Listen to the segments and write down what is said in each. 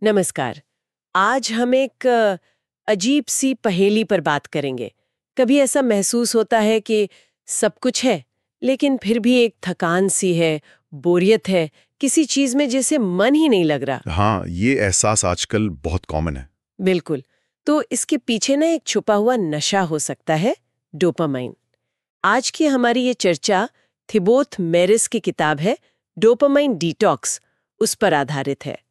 नमस्कार। आज हम एक अजीब सी पहेली पर बात करेंगे। कभी ऐसा महसूस होता है कि सब कुछ है, लेकिन फिर भी एक थकान सी है, बोरियत है, किसी चीज में जैसे मन ही नहीं लग रहा। हाँ, ये एहसास आजकल बहुत कॉमन है। बिल्कुल। तो इसके पीछे ना एक छुपा हुआ नशा हो सकता है, डोपामाइन। आज की हमारी ये चर्चा थिबोथ मेरिस की किताब है डोपामाइन डिटॉक्स, उस पर आधारित है।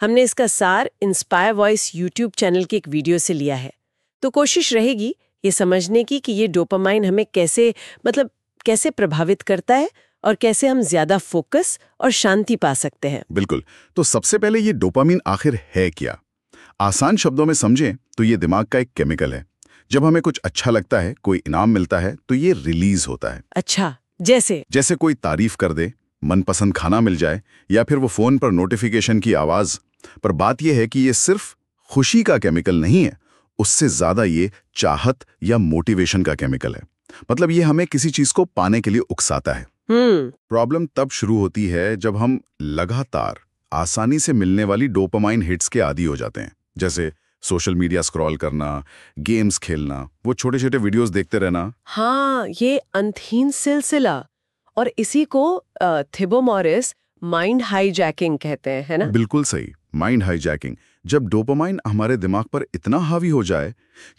हमने इसका सार इंस्पायर वॉइस यूट्यूब चैनल के एक वीडियो से लिया है। तो कोशिश रहेगी ये समझने की कि ये डोपामाइन हमें कैसे प्रभावित करता है और कैसे हम ज्यादा फोकस और शांति पा सकते हैं। बिल्कुल। तो सबसे पहले ये डोपामीन आखिर है क्या? आसान शब्दों में समझें तो ये दिमाग का एक केमिकल है। जब हमें कुछ अच्छा लगता है, कोई इनाम मिलता है, तो ये रिलीज होता है। अच्छा, जैसे कोई तारीफ कर दे, मनपसंद खाना मिल जाए, या फिर वो फोन पर नोटिफिकेशन की आवाज। पर बात यह है कि ये सिर्फ खुशी का केमिकल नहीं है, उससे ज्यादा ये चाहत या मोटिवेशन का केमिकल है। मतलब ये हमें किसी चीज को पाने के लिए उकसाता है। प्रॉब्लम तब शुरू होती है जब हम लगातार आसानी से मिलने वाली डोपामाइन हिट्स के आदी हो जाते हैं। जैसे सोशल मीडिया स्क्रॉल करना, गेम्स खेलना, वो छोटे छोटे वीडियोस देखते रहना। हाँ, ये अंतहीन सिलसिला। और इसी को थिबो मॉरिस माइंड हाईजैकिंग कहते हैं, है ना? बिल्कुल सही, माइंड हाईजैकिंग। जब डोपामाइन हमारे दिमाग पर इतना हावी हो जाए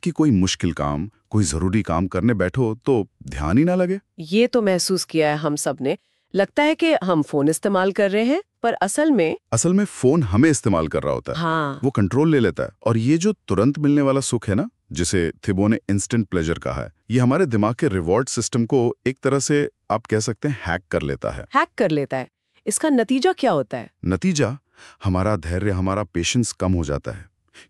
कि कोई मुश्किल काम, कोई जरूरी काम करने बैठो तो ध्यान ही ना लगे। ये तो महसूस किया है हम सब ने। लगता है कि हम फोन इस्तेमाल कर रहे हैं, पर असल में फोन हमें इस्तेमाल कर रहा होता है। हाँ, वो कंट्रोल ले लेता है। और ये जो तुरंत मिलने वाला सुख है ना, जिसे थिबो ने इंस्टेंट प्लेजर कहा है, ये हमारे दिमाग के रिवॉर्ड सिस्टम को एक तरह से आप कह सकते हैं हैक कर लेता है। हैक कर लेता है। इसका नतीजा क्या होता है? नतीजा, हमारा धैर्य, हमारा पेशेंस कम हो जाता है।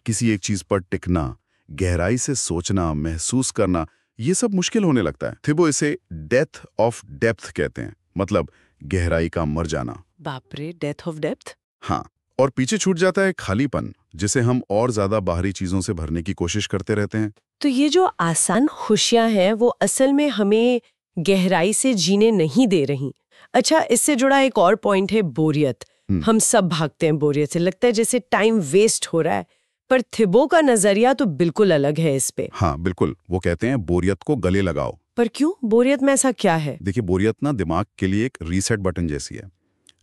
किसी एक चीज पर टिकना, गहराई से सोचना, महसूस करना, ये सब मुश्किल होने लगता है। थिबो इसे डेथ ऑफ डेप्थ कहते हैं, मतलब गहराई का मर जाना। बाप रे, डेथ ऑफ डेप्थ। हाँ, और पीछे छूट जाता है खालीपन, जिसे हम और ज्यादा बाहरी चीजों से भरने की कोशिश करते रहते हैं। तो ये जो आसान खुशियां हैं वो असल में हमें गहराई से जीने नहीं दे रही। अच्छा, इससे जुड़ा एक और पॉइंट है बोरियत। हम सब भागते हैं बोरियत से, लगता है जैसे टाइम वेस्ट हो रहा है। पर थिबो का नजरिया तो बिल्कुल अलग है इस पे। हाँ बिल्कुल, वो कहते हैं बोरियत को गले लगाओ। पर क्यों? बोरियत में ऐसा क्या है? देखिए, बोरियत ना दिमाग के लिए एक रीसेट बटन जैसी है।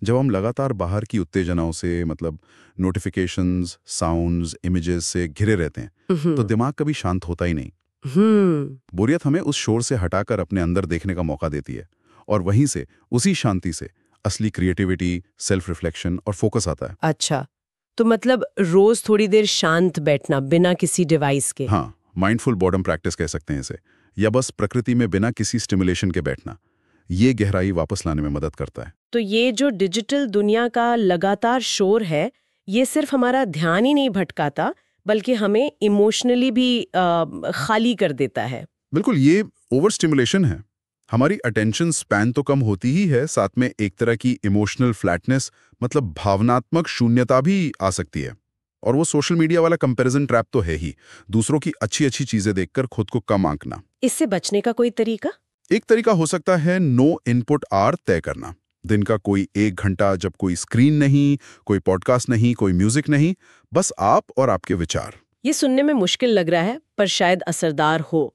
जब हम लगातार बाहर की उत्तेजनाओं से, मतलब नोटिफिकेशंस, साउंड्स, इमेजेस से घिरे रहते हैं, तो दिमाग कभी शांत होता ही नहीं। बोरियत हमें उस शोर से हटाकर अपने अंदर देखने का मौका देती है, और वहीं से, उसी शांति से असली क्रिएटिविटी, सेल्फ रिफ्लेक्शन और फोकस आता है। अच्छा, तो मतलब रोज थोड़ी देर शांत बैठना बिना किसी डिवाइस के। हाँ, माइंडफुल बॉर्डम प्रैक्टिस कह सकते हैं इसे, या बस प्रकृति में बिना किसी स्टिमुलेशन के बैठना, ये गहराई वापस लाने में मदद करता है। तो ये जो डिजिटल दुनिया का लगातार शोर है, ये सिर्फ हमारा ध्यान ही नहीं भटकाता, बल्कि हमें इमोशनली भी खाली कर देता है। बिल्कुल, ये ओवर स्टिमुलेशन है। हमारी अटेंशन स्पैन तो कम होती ही है, साथ में एक तरह की इमोशनल फ्लैटनेस, मतलब भावनात्मक शून्यता भी आ सकती है। और वो सोशल मीडिया वाला कंपैरिजन ट्रैप तो है ही, दूसरों की अच्छी अच्छी चीजें देखकर खुद को कम आंकना। इससे बचने का कोई तरीका? एक तरीका हो सकता है नो इनपुट आवर तय करना। दिन का कोई 1 घंटा जब कोई स्क्रीन नहीं, कोई पॉडकास्ट नहीं, कोई म्यूजिक नहीं, बस आप और आपके विचार। ये सुनने में मुश्किल लग रहा है, पर शायद असरदार हो।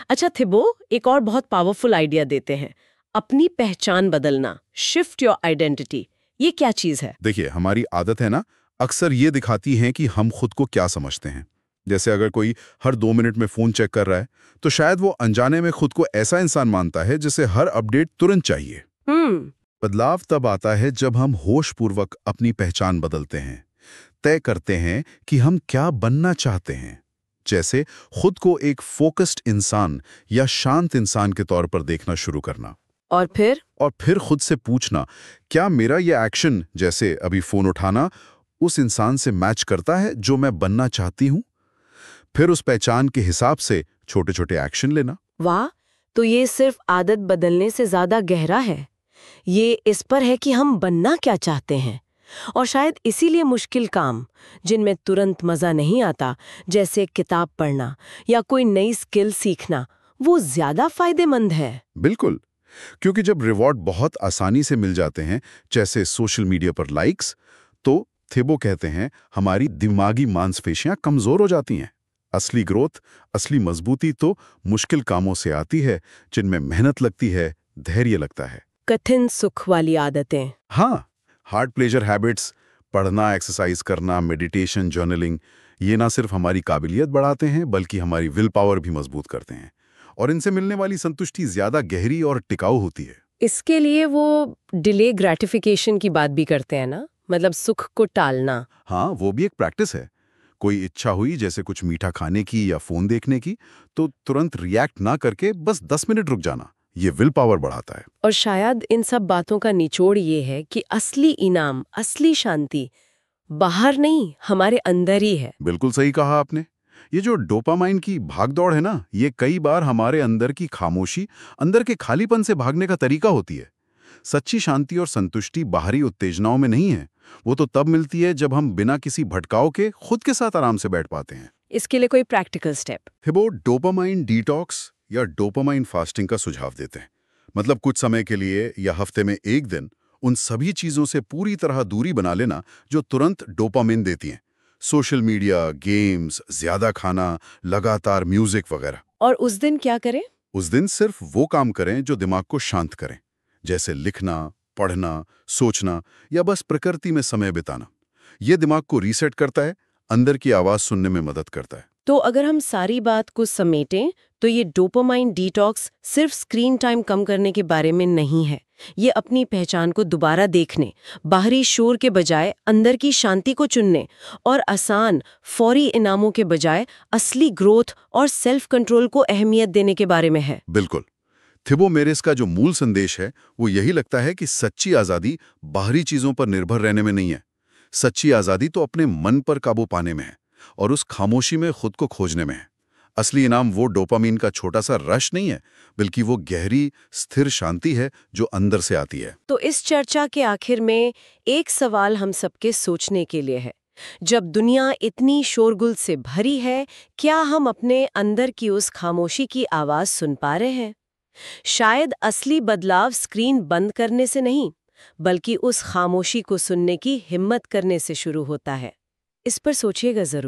अच्छा, थिबो एक और बहुत पावरफुल आइडिया देते हैं, अपनी पहचान बदलना, शिफ्ट योर आइडेंटिटी। ये क्या चीज है? देखिए, हमारी आदत है ना, अक्सर ये दिखाती है कि हम खुद को क्या समझते हैं। जैसे अगर कोई हर 2 मिनट में फोन चेक कर रहा है, तो शायद वो अनजाने में खुद को ऐसा इंसान मानता है जिसे हर अपडेट तुरंत चाहिए। बदलाव तब आता है जब हम होशपूर्वक अपनी पहचान बदलते हैं, तय करते हैं कि हम क्या बनना चाहते हैं। जैसे खुद को एक फोकस्ड इंसान या शांत इंसान के तौर पर देखना शुरू करना। और फिर खुद से पूछना, क्या मेरा ये एक्शन, जैसे अभी फोन उठाना, उस इंसान से मैच करता है जो मैं बनना चाहती हूं? फिर उस पहचान के हिसाब से छोटे छोटे एक्शन लेना। वाह, तो ये सिर्फ आदत बदलने से ज्यादा गहरा है। ये इस पर है कि हम बनना क्या चाहते हैं। और शायद इसीलिए मुश्किल काम, जिनमें तुरंत मजा नहीं आता, जैसे किताब पढ़ना या कोई नई स्किल सीखना, वो ज्यादा फायदेमंद है। बिल्कुल, क्योंकि जब रिवॉर्ड बहुत आसानी से मिल जाते हैं, जैसे सोशल मीडिया पर लाइक्स, तो थिबो कहते हैं हमारी दिमागी मांसपेशियां कमजोर हो जाती हैं। असली ग्रोथ, असली मजबूती तो मुश्किल कामों से आती है, जिनमें मेहनत लगती है, धैर्य लगता है। कठिन सुख वाली आदतें। हाँ, हार्ड प्लेजर हैबिट्स, पढ़ना, एक्सरसाइज करना, मेडिटेशन, जर्नलिंग, ये ना सिर्फ हमारी काबिलियत बढ़ाते हैं बल्कि हमारी विल पावर भी मजबूत करते हैं। और इनसे मिलने वाली संतुष्टि ज्यादा गहरी और टिकाऊ होती है। इसके लिए वो डिले ग्रेटिफिकेशन की बात भी करते हैं ना, मतलब सुख को टालना। हाँ, वो भी एक प्रैक्टिस है। कोई इच्छा हुई जैसे कुछ मीठा खाने की या फोन देखने की, तो तुरंत रिएक्ट ना करके बस 10 मिनट रुक जाना, ये विल पावर बढ़ाता है। और शायद इन सब बातों का निचोड़ ये है कि असली इनाम, असली शांति बाहर नहीं, हमारे अंदर ही है। बिल्कुल सही कहा आपने। ये जो डोपामाइन की भागदौड़ है ना, ये कई बार हमारे अंदर की खामोशी, अंदर के खालीपन से भागने का तरीका होती है। सच्ची शांति और संतुष्टि बाहरी उत्तेजनाओं में नहीं है, वो तो तब मिलती है जब हम बिना किसी भटकाव के खुद के साथ आराम से बैठ पाते हैं। इसके लिए कोई प्रैक्टिकल स्टेप? थिबो डोपामाइन डिटॉक्स या डोपामाइन फास्टिंग का सुझाव देते हैं। मतलब कुछ समय के लिए या हफ्ते में एक दिन उन सभी चीजों से पूरी तरह दूरी बना लेना जो तुरंत डोपामिन देती हैं। सोशल मीडिया, गेम्स, ज्यादा खाना, लगातार म्यूजिक वगैरह। और उस दिन क्या करें? उस दिन सिर्फ वो काम करें जो दिमाग को शांत करें, जैसे लिखना, पढ़ना, सोचना या बस प्रकृति में समय बिताना। ये दिमाग को रीसेट करता है, अंदर की आवाज सुनने में मदद करता है। तो अगर हम सारी बात को समेटें तो ये डोपामाइन डिटॉक्स सिर्फ स्क्रीन टाइम कम करने के बारे में नहीं है। ये अपनी पहचान को दोबारा देखने, बाहरी शोर के बजाय अंदर की शांति को चुनने और आसान, फौरी इनामों के बजाय असली ग्रोथ और सेल्फ कंट्रोल को अहमियत देने के बारे में है। बिल्कुल। थिबो मेरिस का जो मूल संदेश है वो यही लगता है कि सच्ची आजादी बाहरी चीजों पर निर्भर रहने में नहीं है। सच्ची आजादी तो अपने मन पर काबू पाने में है और उस खामोशी में खुद को खोजने में है। असली इनाम वो डोपामीन का छोटा सा रश नहीं है, बल्कि वो गहरी, स्थिर शांति है जो अंदर से आती है। तो इस चर्चा के आखिर में एक सवाल हम सबके सोचने के लिए है। जब दुनिया इतनी शोरगुल से भरी है, क्या हम अपने अंदर की उस खामोशी की आवाज सुन पा रहे हैं? शायद असली बदलाव स्क्रीन बंद करने से नहीं, बल्कि उस खामोशी को सुनने की हिम्मत करने से शुरू होता है। इस पर सोचिएगा जरूर।